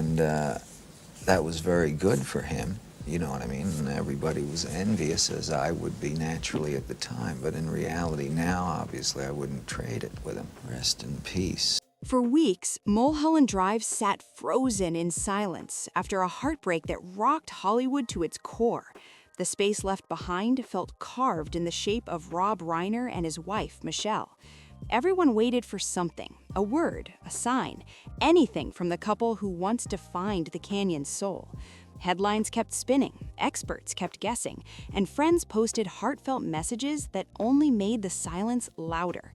And that was very good for him, you know what I mean? And everybody was envious, as I would be naturally at the time. But in reality now, obviously, I wouldn't trade it with him. Rest in peace. For weeks, Mulholland Drive sat frozen in silence after a heartbreak that rocked Hollywood to its core. The space left behind felt carved in the shape of Rob Reiner and his wife, Michelle. Everyone waited for something, a word, a sign, anything from the couple who once defined the canyon's soul. Headlines kept spinning, experts kept guessing, and friends posted heartfelt messages that only made the silence louder.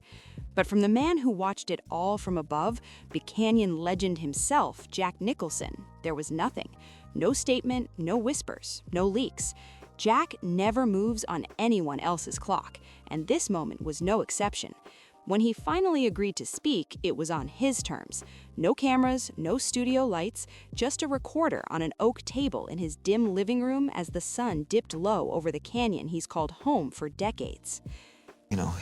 But from the man who watched it all from above, the canyon legend himself, Jack Nicholson, there was nothing. No statement, no whispers, no leaks. Jack never moves on anyone else's clock, and this moment was no exception. When he finally agreed to speak, it was on his terms. No cameras, no studio lights, just a recorder on an oak table in his dim living room as the sun dipped low over the canyon he's called home for decades. You know,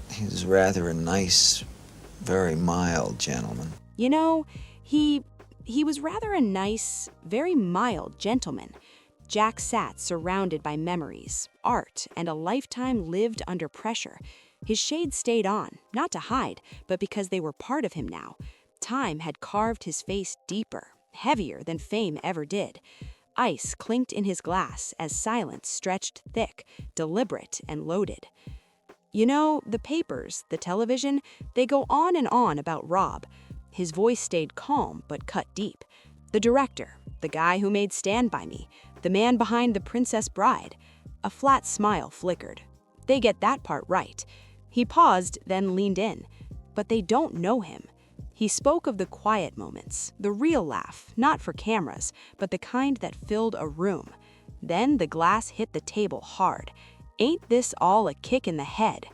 he's rather a nice, very mild gentleman. You know, he was rather a nice, very mild gentleman. Jack sat surrounded by memories, art, and a lifetime lived under pressure. His shades stayed on, not to hide, but because they were part of him now. Time had carved his face deeper, heavier than fame ever did. Ice clinked in his glass as silence stretched thick, deliberate, and loaded. You know, the papers, the television, they go on and on about Rob. His voice stayed calm but cut deep. The director, the guy who made Stand By Me, the man behind The Princess Bride. A flat smile flickered. They get that part right. He paused, then leaned in. But they don't know him. He spoke of the quiet moments, the real laugh, not for cameras, but the kind that filled a room. Then the glass hit the table hard. Ain't this all a kick in the head?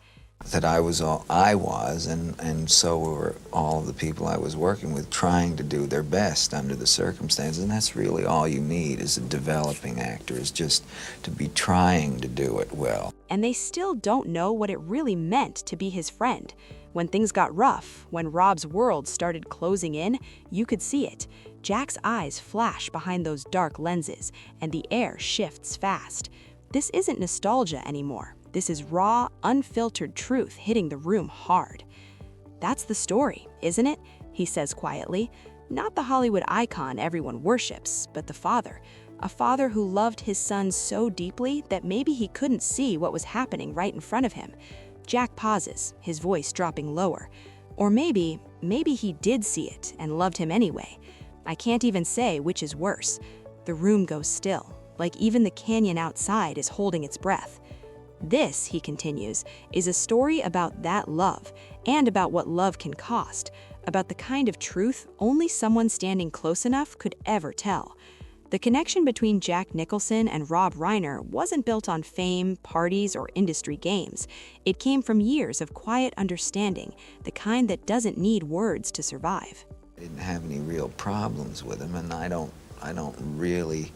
That I was all I was, and so were all of the people I was working with, trying to do their best under the circumstances. And that's really all you need as a developing actor, is just to be trying to do it well. And they still don't know what it really meant to be his friend. When things got rough, when Rob's world started closing in, you could see it. Jack's eyes flash behind those dark lenses, and the air shifts fast. This isn't nostalgia anymore. This is raw, unfiltered truth hitting the room hard. That's the story, isn't it? He says quietly. Not the Hollywood icon everyone worships, but the father. A father who loved his son so deeply that maybe he couldn't see what was happening right in front of him. Jack pauses, his voice dropping lower. Or maybe he did see it and loved him anyway. I can't even say which is worse. The room goes still, like even the canyon outside is holding its breath. This, he continues, is a story about that love, and about what love can cost, about the kind of truth only someone standing close enough could ever tell. The connection between Jack Nicholson and Rob Reiner wasn't built on fame, parties, or industry games. It came from years of quiet understanding, the kind that doesn't need words to survive. I didn't have any real problems with him, and I don't really.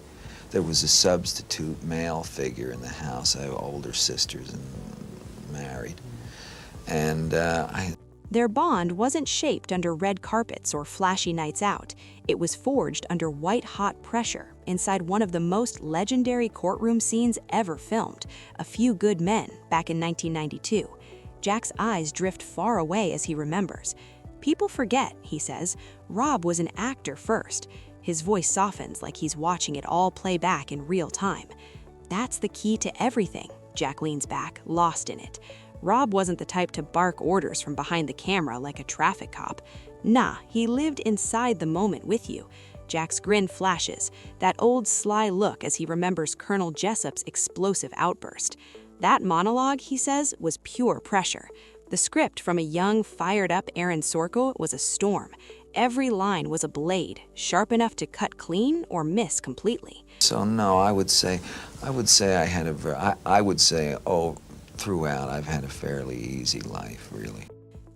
There was a substitute male figure in the house. I have older sisters and married. And Their bond wasn't shaped under red carpets or flashy nights out. It was forged under white-hot pressure inside one of the most legendary courtroom scenes ever filmed, A Few Good Men, back in 1992. Jack's eyes drift far away as he remembers. People forget, he says, Rob was an actor first. His voice softens like he's watching it all play back in real time. That's the key to everything. Jack leans back, lost in it. Rob wasn't the type to bark orders from behind the camera like a traffic cop. Nah, he lived inside the moment with you. Jack's grin flashes, that old sly look as he remembers Colonel Jessup's explosive outburst. That monologue, he says, was pure pressure. The script from a young, fired-up Aaron Sorkin was a storm. Every line was a blade, sharp enough to cut clean or miss completely. So no, I would say throughout I've had a fairly easy life, really.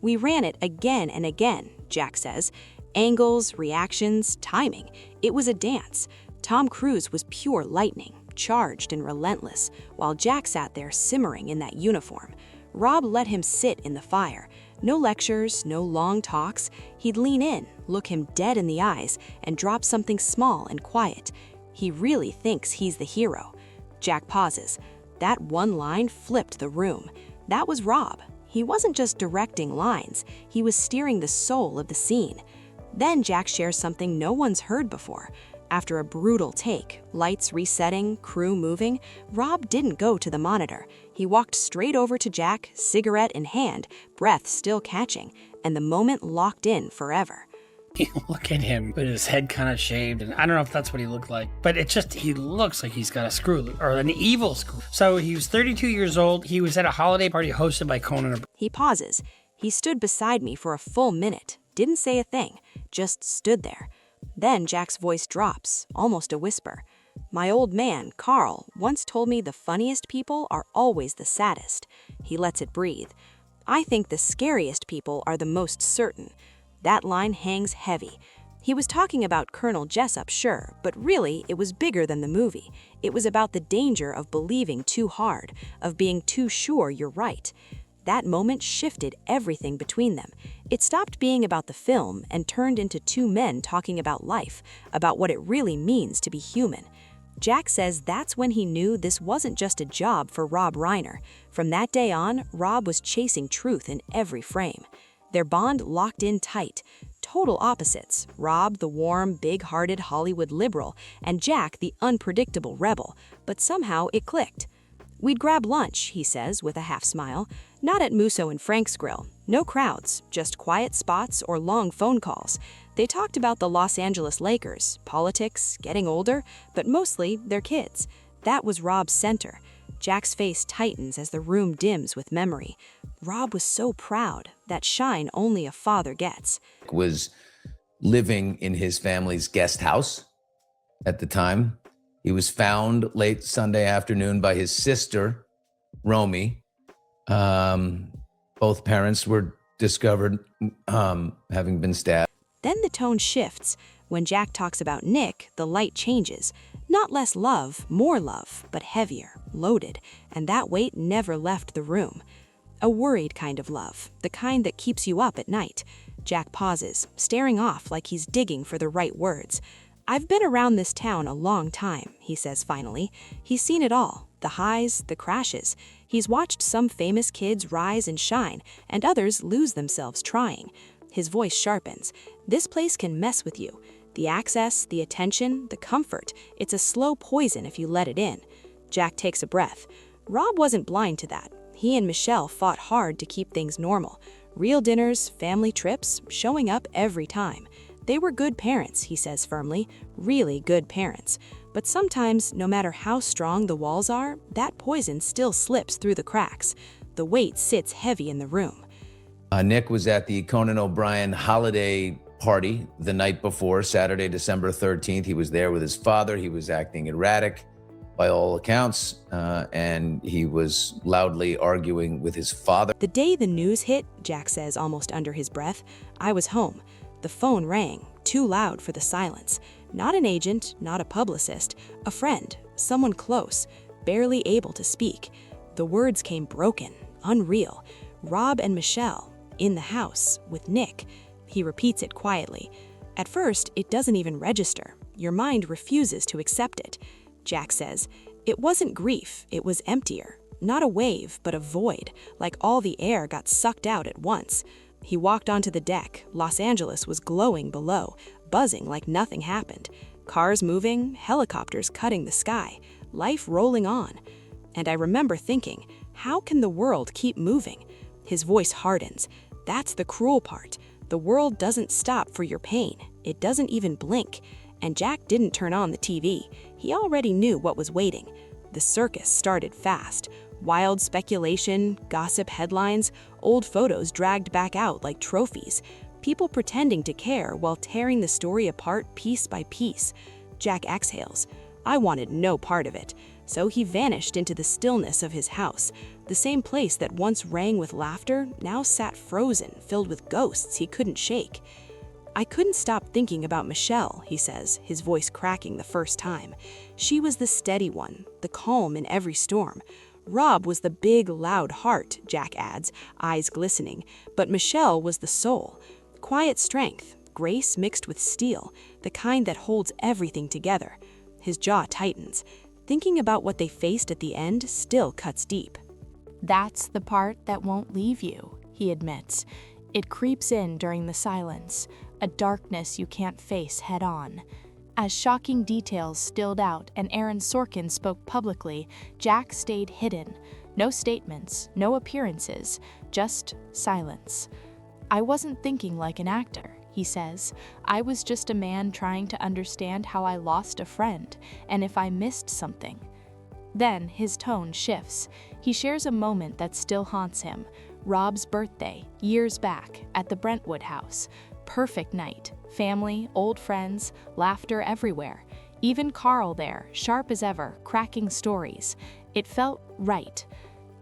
We ran it again and again, Jack says. Angles, reactions, timing. It was a dance. Tom Cruise was pure lightning, charged and relentless, while Jack sat there simmering in that uniform. Rob let him sit in the fire. No lectures, no long talks. He'd lean in, look him dead in the eyes, and drop something small and quiet. He really thinks he's the hero. Jack pauses. That one line flipped the room. That was Rob. He wasn't just directing lines, he was steering the soul of the scene. Then Jack shares something no one's heard before. After a brutal take, lights resetting, crew moving, Rob didn't go to the monitor. He walked straight over to Jack, cigarette in hand, breath still catching, and the moment locked in forever. You look at him with his head kind of shaved, and I don't know if that's what he looked like, but he looks like he's got a screw, or an evil screw. So he was 32 years old. He was at a holiday party hosted by Conan. He pauses. He stood beside me for a full minute, didn't say a thing, just stood there. Then Jack's voice drops, almost a whisper. My old man, Carl, once told me the funniest people are always the saddest. He lets it breathe. I think the scariest people are the most certain. That line hangs heavy. He was talking about Colonel Jessup, sure, but really it was bigger than the movie. It was about the danger of believing too hard, of being too sure you're right. That moment shifted everything between them. It stopped being about the film and turned into two men talking about life, about what it really means to be human. Jack says that's when he knew this wasn't just a job for Rob Reiner. From that day on, Rob was chasing truth in every frame. Their bond locked in tight. Total opposites. Rob, the warm, big-hearted Hollywood liberal, and Jack, the unpredictable rebel. But somehow it clicked. We'd grab lunch, he says with a half smile. Not at Musso and Frank's grill. No crowds, just quiet spots or long phone calls. They talked about the Los Angeles Lakers, politics, getting older, but mostly their kids. That was Rob's center. Jack's face tightens as the room dims with memory. Rob was so proud, that shine only a father gets. Was living in his family's guest house at the time. He was found late Sunday afternoon by his sister, Romy. Both parents were discovered having been stabbed. Then the tone shifts. When Jack talks about Nick, the light changes. Not less love, more love, but heavier, loaded, and that weight never left the room. A worried kind of love, the kind that keeps you up at night. Jack pauses, staring off like he's digging for the right words. I've been around this town a long time, he says finally. He's seen it all, the highs, the crashes. He's watched some famous kids rise and shine, and others lose themselves trying. His voice sharpens. This place can mess with you. The access, the attention, the comfort. It's a slow poison if you let it in. Jack takes a breath. Rob wasn't blind to that. He and Michelle fought hard to keep things normal. Real dinners, family trips, showing up every time. They were good parents, he says firmly, really good parents. But sometimes, no matter how strong the walls are, that poison still slips through the cracks. The weight sits heavy in the room. Nick was at the Conan O'Brien holiday party the night before, Saturday, December 13th. He was there with his father. He was acting erratic by all accounts, and he was loudly arguing with his father. The day the news hit, Jack says almost under his breath, I was home. The phone rang, too loud for the silence. Not an agent, not a publicist, a friend, someone close, barely able to speak. The words came broken, unreal. Rob and Michelle, in the house, with Nick. He repeats it quietly. At first, it doesn't even register. Your mind refuses to accept it. Jack says, it wasn't grief, it was emptier. Not a wave, but a void, like all the air got sucked out at once. He walked onto the deck. Los Angeles was glowing below, buzzing like nothing happened. Cars moving, helicopters cutting the sky, life rolling on. And I remember thinking, how can the world keep moving? His voice hardens. That's the cruel part. The world doesn't stop for your pain. It doesn't even blink. And Jack didn't turn on the TV. He already knew what was waiting. The circus started fast. Wild speculation, gossip headlines, old photos dragged back out like trophies. People pretending to care while tearing the story apart piece by piece. Jack exhales. I wanted no part of it. So he vanished into the stillness of his house. The same place that once rang with laughter now sat frozen, filled with ghosts he couldn't shake. I couldn't stop thinking about Michelle, he says, his voice cracking the first time. She was the steady one, the calm in every storm. Rob was the big, loud heart, Jack adds, eyes glistening, but Michelle was the soul. Quiet strength, grace mixed with steel, the kind that holds everything together. His jaw tightens. Thinking about what they faced at the end still cuts deep. "That's the part that won't leave you," he admits. "It creeps in during the silence, a darkness you can't face head-on." As shocking details spilled out and Aaron Sorkin spoke publicly, Jack stayed hidden. No statements, no appearances, just silence. "I wasn't thinking like an actor," he says. "I was just a man trying to understand how I lost a friend, and if I missed something." Then his tone shifts. He shares a moment that still haunts him. Rob's birthday, years back, at the Brentwood house. Perfect night. Family, old friends, laughter everywhere. Even Carl there, sharp as ever, cracking stories. It felt right.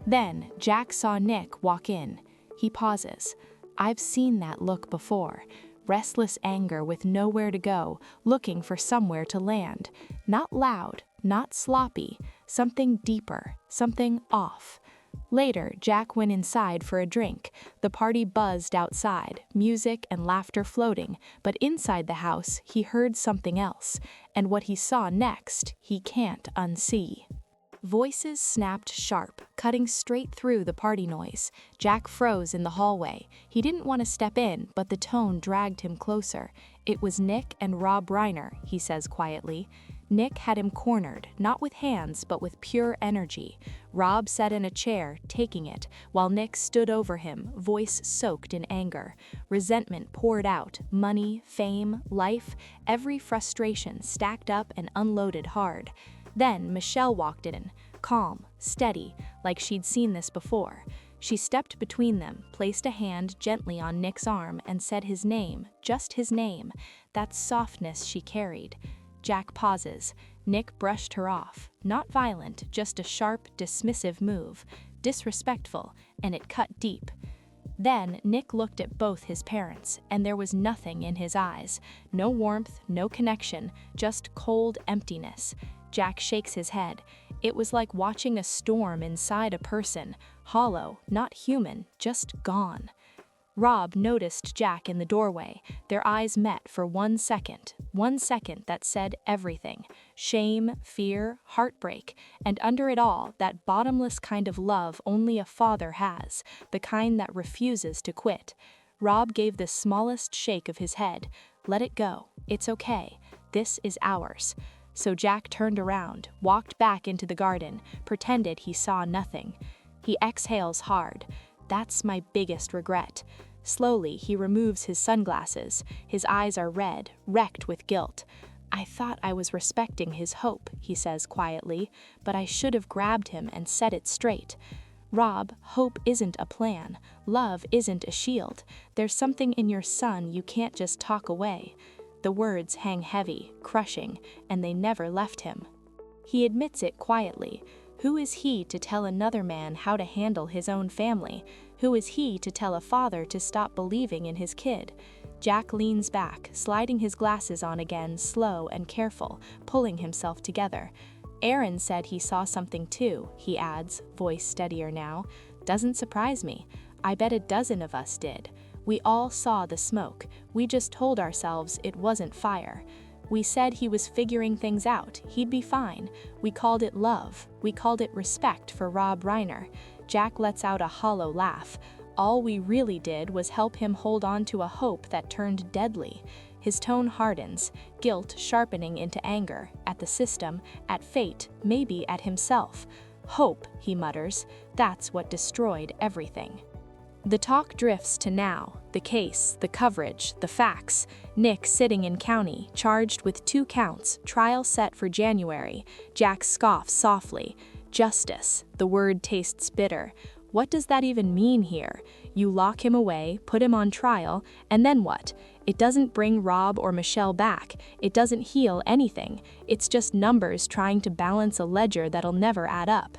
Then Jack saw Nick walk in. He pauses. I've seen that look before. Restless anger with nowhere to go, looking for somewhere to land. Not loud, not sloppy, something deeper, something off. Later, Jack went inside for a drink. The party buzzed outside, music and laughter floating, but inside the house, he heard something else, and what he saw next, he can't unsee. Voices snapped sharp, cutting straight through the party noise. Jack froze in the hallway. He didn't want to step in, but the tone dragged him closer. It was Nick and Rob Reiner, he says quietly. Nick had him cornered, not with hands, but with pure energy. Rob sat in a chair, taking it, while Nick stood over him, voice soaked in anger. Resentment poured out, money, fame, life, every frustration stacked up and unloaded hard. Then Michelle walked in, calm, steady, like she'd seen this before. She stepped between them, placed a hand gently on Nick's arm, and said his name, just his name, that softness she carried. Jack pauses. Nick brushed her off. Not violent, just a sharp, dismissive move. Disrespectful, and it cut deep. Then Nick looked at both his parents, and there was nothing in his eyes. No warmth, no connection, just cold emptiness. Jack shakes his head. It was like watching a storm inside a person, hollow, not human, just gone. Rob noticed Jack in the doorway. Their eyes met for 1 second that said everything. Shame, fear, heartbreak, and under it all, that bottomless kind of love only a father has, the kind that refuses to quit. Rob gave the smallest shake of his head. Let it go. It's okay. This is ours. So Jack turned around, walked back into the garden, pretended he saw nothing. He exhales hard. That's my biggest regret. Slowly, he removes his sunglasses. His eyes are red, wrecked with guilt. I thought I was respecting his hope, he says quietly, but I should have grabbed him and set it straight. Rob, hope isn't a plan. Love isn't a shield. There's something in your son you can't just talk away. The words hang heavy, crushing, and they never left him. He admits it quietly. Who is he to tell another man how to handle his own family? Who is he to tell a father to stop believing in his kid? Jack leans back, sliding his glasses on again, slow and careful, pulling himself together. Aaron said he saw something too, he adds, voice steadier now. Doesn't surprise me. I bet a dozen of us did. We all saw the smoke. We just told ourselves it wasn't fire. We said he was figuring things out. He'd be fine. We called it love. We called it respect for Rob Reiner. Jack lets out a hollow laugh. All we really did was help him hold on to a hope that turned deadly. His tone hardens, guilt sharpening into anger, at the system, at fate, maybe at himself. Hope, he mutters, that's what destroyed everything. The talk drifts to now, the case, the coverage, the facts. Nick sitting in county, charged with 2 counts, trial set for January. Jack scoffs softly. Justice, the word tastes bitter. What does that even mean here? You lock him away, put him on trial, and then what? It doesn't bring Rob or Michelle back. It doesn't heal anything. It's just numbers trying to balance a ledger that'll never add up.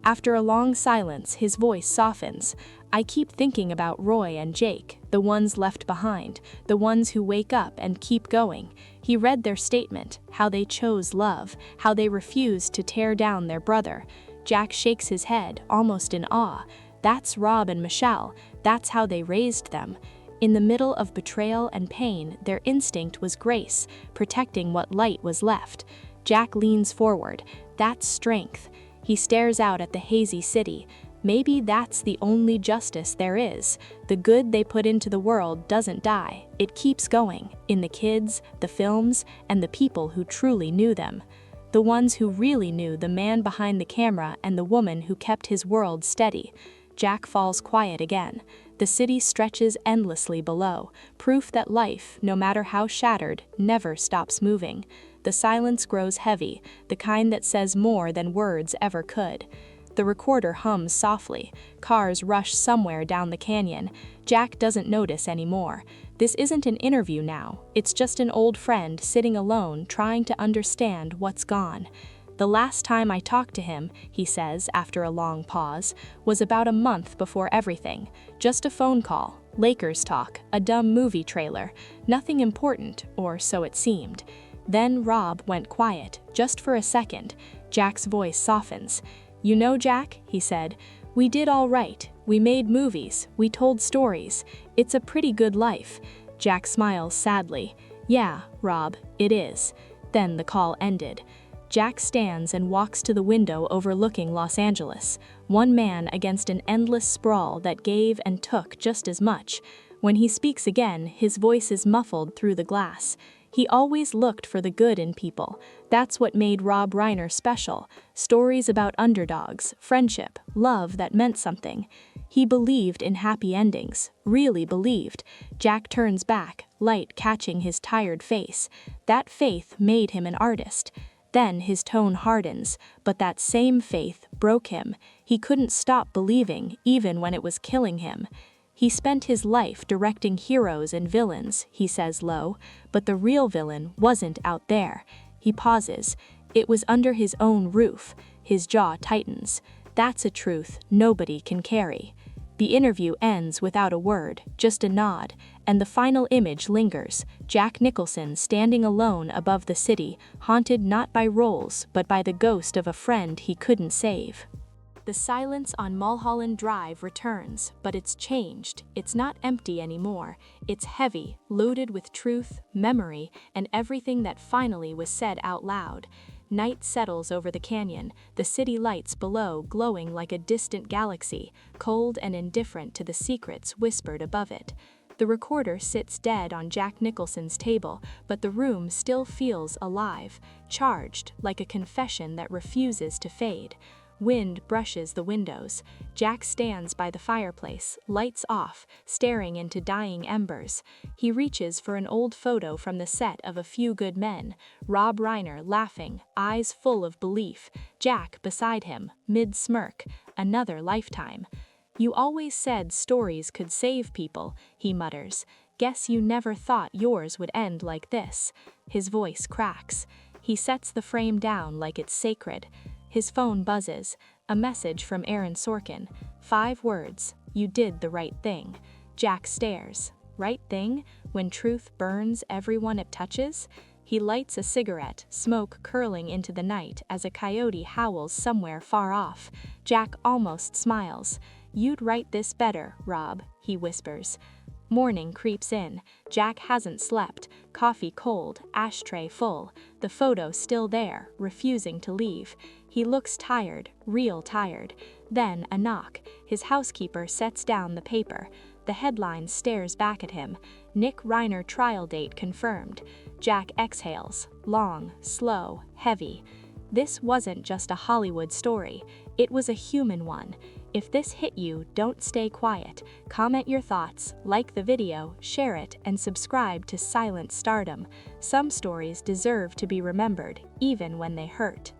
After a long silence, his voice softens. I keep thinking about Roy and Jake, the ones left behind, the ones who wake up and keep going. He read their statement, how they chose love, how they refused to tear down their brother. Jack shakes his head, almost in awe. That's Rob and Michelle. That's how they raised them. In the middle of betrayal and pain, their instinct was grace, protecting what light was left. Jack leans forward. That's strength. He stares out at the hazy city. Maybe that's the only justice there is. The good they put into the world doesn't die. It keeps going, in the kids, the films, and the people who truly knew them. The ones who really knew the man behind the camera and the woman who kept his world steady. Jack falls quiet again. The city stretches endlessly below, proof that life, no matter how shattered, never stops moving. The silence grows heavy, the kind that says more than words ever could. The recorder hums softly. Cars rush somewhere down the canyon. Jack doesn't notice anymore. This isn't an interview now. It's just an old friend sitting alone trying to understand what's gone. The last time I talked to him, he says after a long pause, was about a month before everything. Just a phone call, Lakers talk, a dumb movie trailer. Nothing important, or so it seemed. Then Rob went quiet, just for a second. Jack's voice softens. "You know, Jack," he said, "we did all right. We made movies. We told stories. It's a pretty good life." Jack smiles sadly. "Yeah, Rob, it is." Then the call ended. Jack stands and walks to the window overlooking Los Angeles, one man against an endless sprawl that gave and took just as much. When he speaks again, his voice is muffled through the glass. He always looked for the good in people. That's what made Rob Reiner special. Stories about underdogs, friendship, love that meant something. He believed in happy endings, really believed. Jack turns back, light catching his tired face. That faith made him an artist. Then his tone hardens, but that same faith broke him. He couldn't stop believing, even when it was killing him. He spent his life directing heroes and villains, he says low, but the real villain wasn't out there. He pauses. It was under his own roof. His jaw tightens. That's a truth nobody can carry. The interview ends without a word, just a nod, and the final image lingers. Jack Nicholson standing alone above the city, haunted not by roles, but by the ghost of a friend he couldn't save. The silence on Mulholland Drive returns, but it's changed. It's not empty anymore. It's heavy, loaded with truth, memory, and everything that finally was said out loud. Night settles over the canyon, the city lights below glowing like a distant galaxy, cold and indifferent to the secrets whispered above it. The recorder sits dead on Jack Nicholson's table, but the room still feels alive, charged, like a confession that refuses to fade. Wind brushes the windows. Jack stands by the fireplace, lights off, staring into dying embers. He reaches for an old photo from the set of A Few Good Men. Rob Reiner laughing, eyes full of belief. Jack beside him, mid-smirk. Another lifetime. "You always said stories could save people," he mutters. "Guess you never thought yours would end like this." His voice cracks. He sets the frame down like it's sacred. His phone buzzes. A message from Aaron Sorkin. 5 words. "You did the right thing." Jack stares. Right thing? When truth burns everyone it touches? He lights a cigarette, smoke curling into the night as a coyote howls somewhere far off. Jack almost smiles. "You'd write this better, Rob," he whispers. Morning creeps in. Jack hasn't slept. Coffee cold, ashtray full. The photo still there, refusing to leave. He looks tired, real tired. Then a knock. His housekeeper sets down the paper. The headline stares back at him. Nick Reiner trial date confirmed. Jack exhales. Long, slow, heavy. This wasn't just a Hollywood story. It was a human one. If this hit you, don't stay quiet. Comment your thoughts, like the video, share it, and subscribe to Silent Stardom. Some stories deserve to be remembered, even when they hurt.